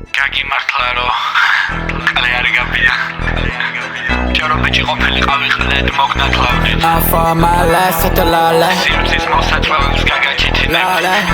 Kagi martlaro, kaleari gabia. Charo bichi qopeli qavi qled mognat lavni. For my life for the lala. Simsis mosatlavs gaga chitine.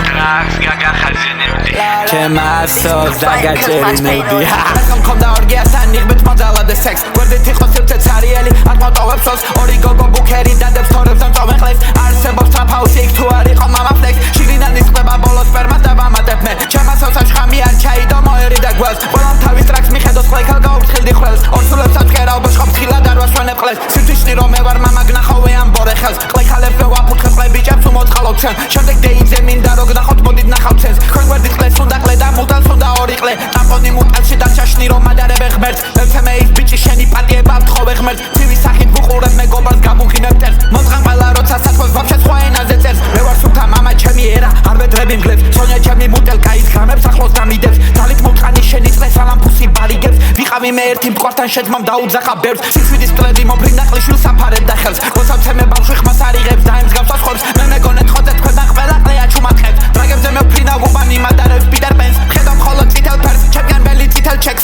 Drugs gaga khazinebdi. Chema sos daga cherinebdi. Rakam khonda orgiastan nigmet modalade sex. Gwerdit iqos iltet sarieli ar motovebsos ori gogo bukeri dadebs thorebs am tomexleks. Arsebobs trap house ik tu ar iqo mama flex. Shirinan isqeba bolos sperma da bamadeb me. Chema sos ashqami ar chaida moeri da gwels. Bolon tavis tracks miხედოს ხლეკალ გაუფრთხილდი ხველს. ორსულებს ატყერავ ბოშხობ თხილად არ ვასვენებ ყლეს. სიტყვისნი რომ მე ვარ მამა გნახავე ამ ბორე ხელს. ყლექალებს მე ვაფუთხებ ყლე ბიჭებს უმოწყალობ ცენ. შემდეგ დეიძე მინდა რო გნახოთ მოდით ნახავ ცენს. თქვენ გვერდით ყლეს უნდა ყლე და მუდალს უნდა ორი ყლე. ტამპონი მუტალში დაჩაშნი რომ მადარებე ღმერთს. მევცე ის ბიჭი შენი პატიება ვთხოვე ღმერთს. ცივი სახით ვუყურებ მე გობალს გამუხინებ ტერს. მოწყან ყველა როცა სათქოს ვაფშე სხვა ენაზე წერს. მე ვარ სულთა მამა ჩემი ერა არ ვედრები მგლებს. სონია ჩემი მუტელ კაის გამებს ახლოს დამიდებს. ძალით მომწყანი შენი წლე სალამფუსი ბალიგებს. ვიყავი მე ერთი მტკვართან შეძმამ დაუძახა ბევრს. სიშვიდის კლები მოფრინდა ყლიშვილს საფარებ და ხელს. მოსავცემე ბავშვი ხმას არიღებს და ემსგავს ასხობს. მე მეგონეთ ხოძე თქვენთან ყველა ყლეა ჩუმატყებს. დრაგებზე მე ვფრინა გუბანი მადარებს პიტერ პენს. ხედავ მხოლოდ წითელ ფერს ჩემგან ბელი წითელ ჩეკს.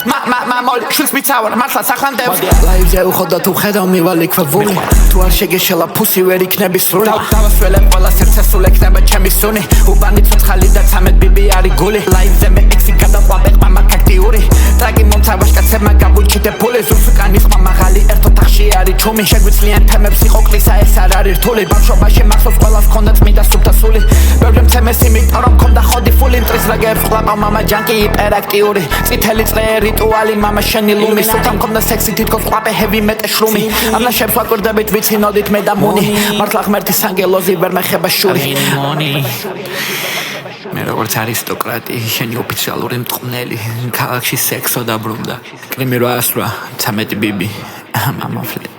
მამოლი შვილს მიცავარ მართლა სახლანდებს. ლაივზე უხოდა თუ ხედავ მივალ იქვე ვული. თუ არ შეგეშელა ფუსი ვერ იქნები სრული. დავასველებ ყველა სერცეს სულ ექნება ჩემი სუნი. უბანი ცოცხალი და 13 ბიბი არის გული. ლაივზე მე ექსი გადაყვაბეყ მამა კაქტიური. ტრაგი მომცავაშ კაცებმა გაბუჩიდე ფული. ზუსუკანის ხმა მაღალი ერთ ოთახში არის ჩუმი. შეგვიძლიან თემებს იყო ყლისა ეს არ არის რთული. ბავშვობაში მახსოვს ყველას ჰქონდა წმინდა სუფთა სული. ბევრი მცემეს იმიტომ რომ მქონდა ხოდი ფული. მტრის ვეგებს ყლაპა მამა ჯანკი იპერაქტიული. წითელი წლე რიტუალი მამა შენი ლუმი. სულთა მქონდა სექსი თითქოს ყლაპე ჰევი მეტე შრუმი. ამნაშებს ვაკვირდებით ვიცინოდით მე და მუნი. მართლა ღმერთის ანგელოზი ვერ მეხება შური. მე როგორც არისტოკრატი შენი ოფიციალური მტყნელი ქალაქში სექსო დაბრუნდა. კრიმი 808 13 ბიბი მამა ფლეტ